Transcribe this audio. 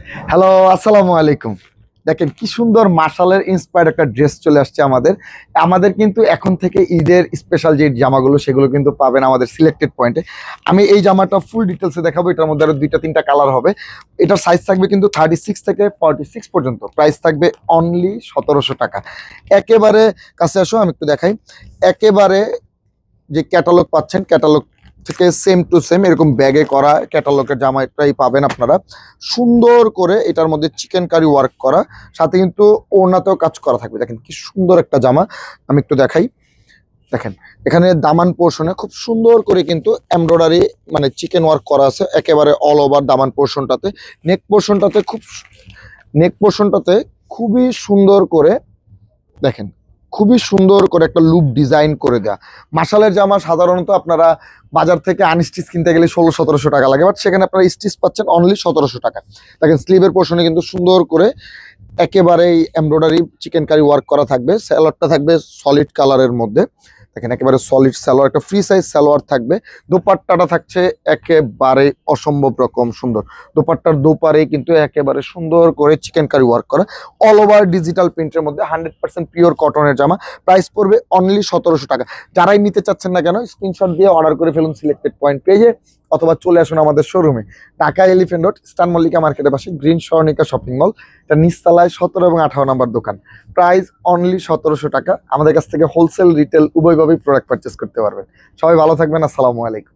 Hello, আসসালামু আলাইকুম। দেখেন কি সুন্দর মাশালের ইন্সপায়ার্ড একটা ড্রেস চলে আসছে আমাদের কিন্তু এখন থেকে ঈদের স্পেশাল যে জামাগুলো সেগুলো কিন্তু পাবেন আমাদের সিলেক্টেড পয়েন্টে। আমি এই জামাটা ফুল ডিটেলসে দেখাবো। এটার মধ্যে আরো ২টা ৩টা কালার হবে। এটার সাইজ থাকবে কিন্তু 36 থেকে 46 পর্যন্ত। প্রাইস থাকবে অনলি ১৭০০ টাকা। একেবারে কাছে আসো, আমি একটু দেখাই। একেবারে যে ক্যাটালগ পাচ্ছেন, ক্যাটালগ থেকে সেম টু সেম এরকম ব্যাগে করা ক্যাটালগের জামাটাই পাবেন আপনারা। সুন্দর করে এটার মধ্যে চিকেন কারি ওয়ার্ক করা, সাথে কিন্তু ওড়নাতেও কাজ করা থাকবে। দেখেন কি সুন্দর একটা জামা, আমি একটু দেখাই। দেখেন এখানে দামান পোর্শনে খুব সুন্দর করে কিন্তু এমব্রয়ডারি মানে চিকেন ওয়ার্ক করা আছে একেবারে অল ওভার দামান পোর্শনটাতে। নেক পোর্শনটাতে খুবই সুন্দর করে দেখেন, খুবই সুন্দর করে একটা লুপ ডিজাইন করে দেয়া। মাশালের জামা সাধারণত আপনারা বাজার থেকে আনস্টিচ কিনতে গেলে ১৬-১৭০০ টাকা লাগে, বাট সেখানে আপনারা স্টিচ পাচ্ছেন অনলি ১৭০০ টাকা। দেখেন স্লিভের পোর্শনে কিন্তু সুন্দর করে একেবারেই এমব্রয়ডারি চিকেন কারি ওয়ার্ক করা থাকবে। সালোয়ারটা থাকবে সলিড কালারের মধ্যে। দেখেন একেবারে সলিড সালোয়ার, একটা ফ্রি সাইজ সালোয়ার থাকবে। দোপাট্টাটা থাকছে একেবারে অসম্ভব রকম সুন্দর। দোপাট্টার দুপারেই কিন্তু একেবারে সুন্দর করে চিকেন কারি ওয়ার্ক করা, অল ওভার ডিজিটাল প্রিন্টের মধ্যে 100% পিওর কটনের জামা। প্রাইস পড়বে অনলি ১৭০০ টাকা। যারাই নিতে চাচ্ছেন না কেন, স্ক্রিনশট দিয়ে অর্ডার করে ফেলুন সিলেক্টেড পয়েন্ট পেজে, অথবা চলে আসুন আমাদের শোরুমে, ঢাকা এলিফ্যান্ট রোড, স্টান মল্লিকা মার্কেটের পাশে গ্রিন স্বর্ণিকা শপিং মল। এটা নিচতলায় ১৭ এবং ১৮ নম্বর দোকান। প্রাইস অনলি ১৭০০ টাকা। আমাদের কাছ থেকে হোলসেল রিটেল উভয়ভাবেই প্রোডাক্ট পারচেস করতে পারবেন। সবাই ভালো থাকবেন। আসসালামু আলাইকুম।